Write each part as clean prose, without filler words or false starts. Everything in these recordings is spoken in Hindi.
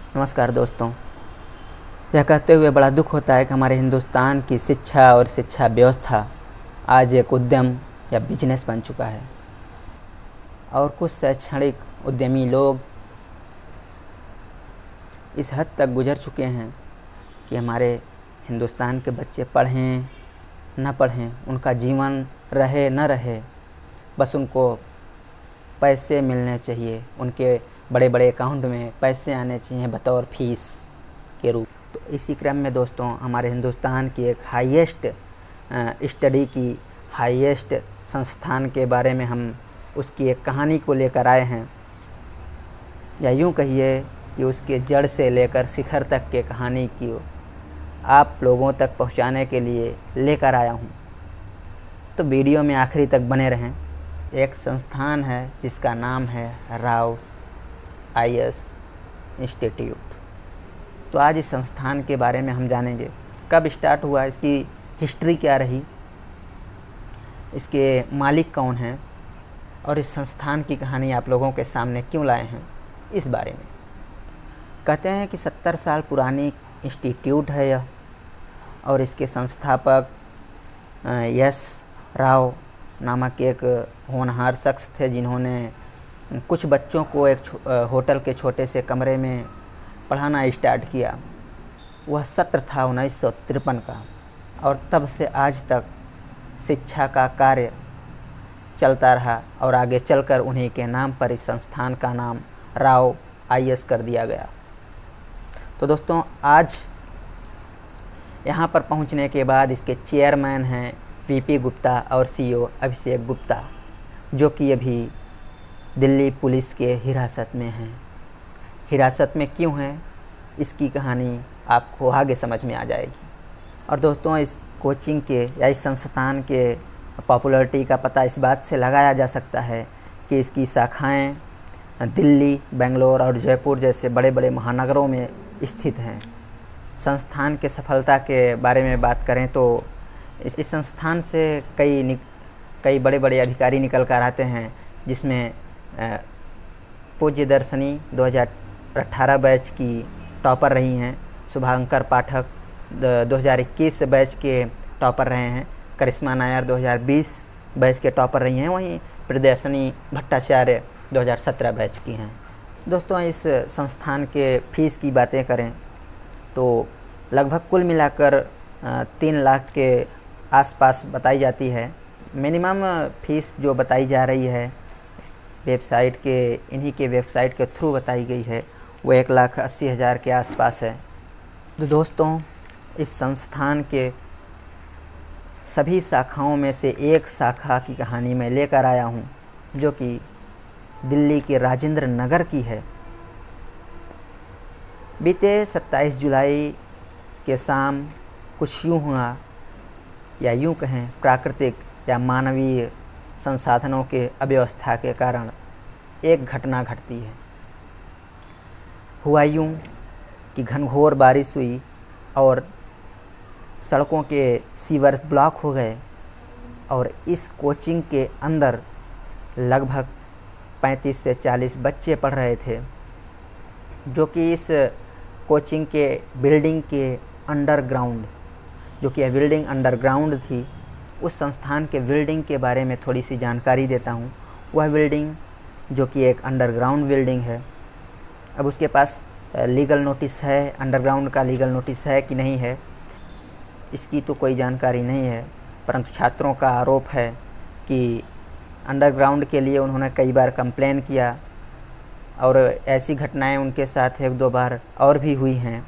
नमस्कार दोस्तों। यह कहते हुए बड़ा दुख होता है कि हमारे हिंदुस्तान की शिक्षा और शिक्षा व्यवस्था आज एक उद्यम या बिजनेस बन चुका है और कुछ शैक्षणिक उद्यमी लोग इस हद तक गुजर चुके हैं कि हमारे हिंदुस्तान के बच्चे पढ़ें न पढ़ें, उनका जीवन रहे न रहे, बस उनको पैसे मिलने चाहिए, उनके बड़े बड़े अकाउंट में पैसे आने चाहिए बतौर फीस के रूप। तो इसी क्रम में दोस्तों हमारे हिंदुस्तान की एक हाईएस्ट स्टडी की हाईएस्ट संस्थान के बारे में हम उसकी एक कहानी को लेकर आए हैं, या यूँ कहिए कि उसके जड़ से लेकर शिखर तक के कहानी की आप लोगों तक पहुंचाने के लिए लेकर आया हूं। तो वीडियो में आखिरी तक बने रहें। एक संस्थान है जिसका नाम है राव IAS इंस्टीट्यूट। तो आज इस संस्थान के बारे में हम जानेंगे, कब स्टार्ट हुआ, इसकी हिस्ट्री क्या रही, इसके मालिक कौन हैं और इस संस्थान की कहानी आप लोगों के सामने क्यों लाए हैं, इस बारे में। कहते हैं कि 70 साल पुरानी इंस्टीट्यूट है यह, और इसके संस्थापक यस राव नामक एक होनहार शख्स थे जिन्होंने कुछ बच्चों को एक होटल के छोटे से कमरे में पढ़ाना स्टार्ट किया। वह सत्र था 1953 का, और तब से आज तक शिक्षा का कार्य चलता रहा और आगे चलकर उन्हीं के नाम पर इस संस्थान का नाम राव IAS कर दिया गया। तो दोस्तों आज यहाँ पर पहुँचने के बाद इसके चेयरमैन हैं VP गुप्ता और CEO अभिषेक गुप्ता, जो कि अभी दिल्ली पुलिस के हिरासत में हैं। हिरासत में क्यों हैं, इसकी कहानी आपको आगे समझ में आ जाएगी। और दोस्तों इस कोचिंग के या इस संस्थान के पॉपुलैरिटी का पता इस बात से लगाया जा सकता है कि इसकी शाखाएं दिल्ली, बेंगलोर और जयपुर जैसे बड़े बड़े महानगरों में स्थित हैं। संस्थान के सफलता के बारे में बात करें तो इस संस्थान से कई बड़े बड़े अधिकारी निकल कर आते हैं, जिसमें पूज्य दर्शनी 2018 बैच की टॉपर रही हैं, शुभांकर पाठक 2021 बैच के टॉपर रहे हैं, करिश्मा नायर 2020 बैच के टॉपर रही हैं, वहीं प्रियदर्शनी भट्टाचार्य 2017 बैच की हैं। दोस्तों इस संस्थान के फीस की बातें करें तो लगभग कुल मिलाकर 3 लाख के आसपास बताई जाती है। मिनिमम फीस जो बताई जा रही है इन्हीं के वेबसाइट के थ्रू बताई गई है, वो 1,80,000 के आसपास है। तो दोस्तों इस संस्थान के सभी शाखाओं में से एक शाखा की कहानी मैं लेकर आया हूँ, जो कि दिल्ली के राजेंद्र नगर की है। बीते 27 जुलाई के शाम कुछ यूँ हुआ, या यूँ कहें प्राकृतिक या मानवीय संसाधनों के अव्यवस्था के कारण एक घटना घटती है। हुआ यूँ कि घनघोर बारिश हुई और सड़कों के सीवर ब्लॉक हो गए, और इस कोचिंग के अंदर लगभग 35 से 40 बच्चे पढ़ रहे थे, जो कि इस कोचिंग के बिल्डिंग के अंडरग्राउंड, जो कि यह बिल्डिंग अंडरग्राउंड थी, उस संस्थान के बिल्डिंग के बारे में थोड़ी सी जानकारी देता हूँ। वह बिल्डिंग जो कि एक अंडरग्राउंड बिल्डिंग है, अब उसके पास लीगल नोटिस है, अंडरग्राउंड का लीगल नोटिस है कि नहीं है इसकी तो कोई जानकारी नहीं है, परंतु छात्रों का आरोप है कि अंडरग्राउंड के लिए उन्होंने कई बार कंप्लेन किया और ऐसी घटनाएं उनके साथ 1-2 बार और भी हुई हैं।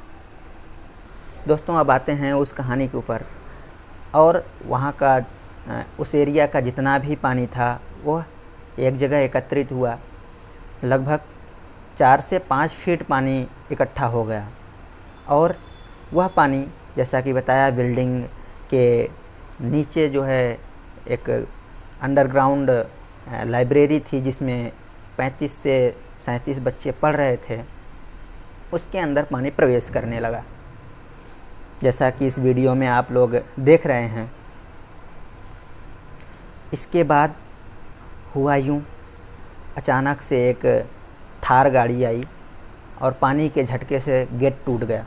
दोस्तों अब आते हैं उस कहानी के ऊपर, और वहाँ का उस एरिया का जितना भी पानी था वह एक जगह एकत्रित हुआ। लगभग 4 से 5 फीट पानी इकट्ठा हो गया, और वह पानी जैसा कि बताया बिल्डिंग के नीचे जो है एक अंडरग्राउंड लाइब्रेरी थी जिसमें 35 से 37 बच्चे पढ़ रहे थे, उसके अंदर पानी प्रवेश करने लगा, जैसा कि इस वीडियो में आप लोग देख रहे हैं। इसके बाद हुआ यूँ, अचानक से एक थार गाड़ी आई और पानी के झटके से गेट टूट गया।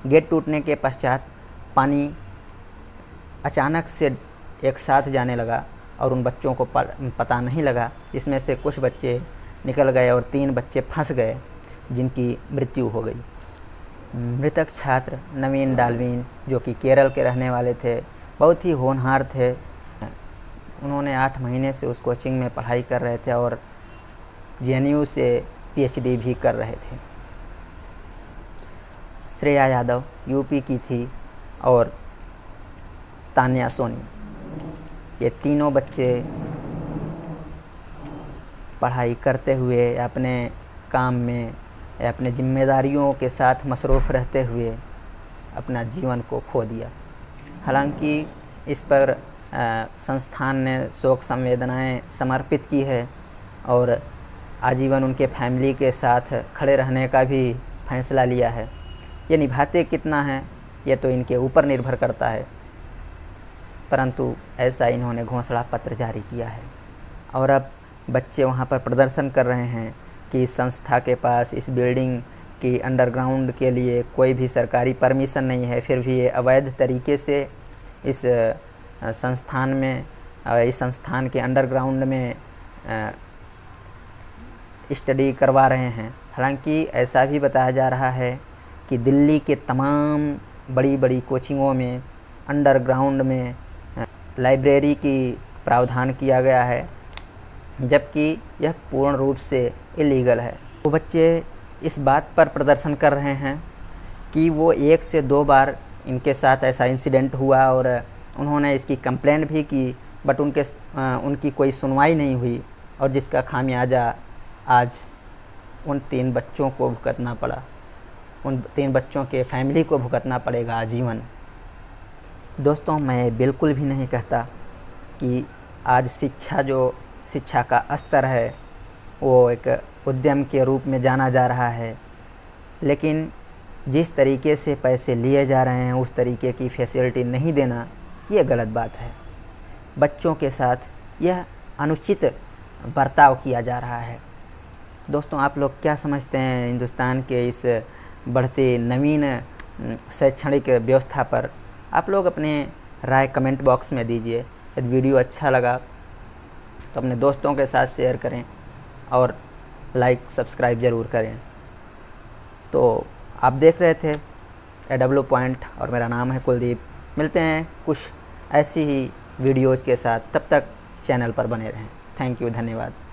गेट टूटने के पश्चात पानी अचानक से एक साथ जाने लगा और उन बच्चों को पता नहीं लगा। इसमें से कुछ बच्चे निकल गए और 3 बच्चे फंस गए, जिनकी मृत्यु हो गई। मृतक छात्र नवीन डाल्विन, जो कि केरल के रहने वाले थे, बहुत ही होनहार थे। उन्होंने 8 महीने से उस कोचिंग में पढ़ाई कर रहे थे और JNU से PhD भी कर रहे थे। श्रेया यादव UP की थी और तान्या सोनी, ये तीनों बच्चे पढ़ाई करते हुए अपने काम में या अपने जिम्मेदारियों के साथ मसरूफ़ रहते हुए अपना जीवन को खो दिया। हालांकि इस पर संस्थान ने शोक संवेदनाएं समर्पित की है और आजीवन उनके फैमिली के साथ खड़े रहने का भी फैसला लिया है। ये निभाते कितना है ये तो इनके ऊपर निर्भर करता है, परंतु ऐसा इन्होंने घोषणा पत्र जारी किया है। और अब बच्चे वहाँ पर प्रदर्शन कर रहे हैं कि संस्था के पास इस बिल्डिंग की अंडरग्राउंड के लिए कोई भी सरकारी परमिशन नहीं है, फिर भी ये अवैध तरीके से इस संस्थान के अंडरग्राउंड में स्टडी करवा रहे हैं। हालांकि ऐसा भी बताया जा रहा है कि दिल्ली के तमाम बड़ी बड़ी कोचिंगों में अंडरग्राउंड में लाइब्रेरी की प्रावधान किया गया है, जबकि यह पूर्ण रूप से इलीगल है। वो बच्चे इस बात पर प्रदर्शन कर रहे हैं कि वो 1 से 2 बार इनके साथ ऐसा इंसिडेंट हुआ और उन्होंने इसकी कंप्लेंट भी की, बट उनकी कोई सुनवाई नहीं हुई और जिसका खामियाजा आज उन 3 बच्चों को भुगतना पड़ा, उन 3 बच्चों के फैमिली को भुगतना पड़ेगा आजीवन। दोस्तों, मैं बिल्कुल भी नहीं कहता कि आज शिक्षा का स्तर है वो एक उद्यम के रूप में जाना जा रहा है, लेकिन जिस तरीके से पैसे लिए जा रहे हैं उस तरीके की फैसिलिटी नहीं देना ये गलत बात है। बच्चों के साथ यह अनुचित बर्ताव किया जा रहा है। दोस्तों, आप लोग क्या समझते हैं हिंदुस्तान के इस बढ़ती नवीन शैक्षणिक व्यवस्था पर? आप लोग अपने राय कमेंट बॉक्स में दीजिए। यदि वीडियो अच्छा लगा तो अपने दोस्तों के साथ शेयर करें और लाइक सब्सक्राइब ज़रूर करें। तो आप देख रहे थे AW पॉइंट और मेरा नाम है कुलदीप। मिलते हैं कुछ ऐसी ही वीडियोज़ के साथ, तब तक चैनल पर बने रहें। थैंक यू, धन्यवाद।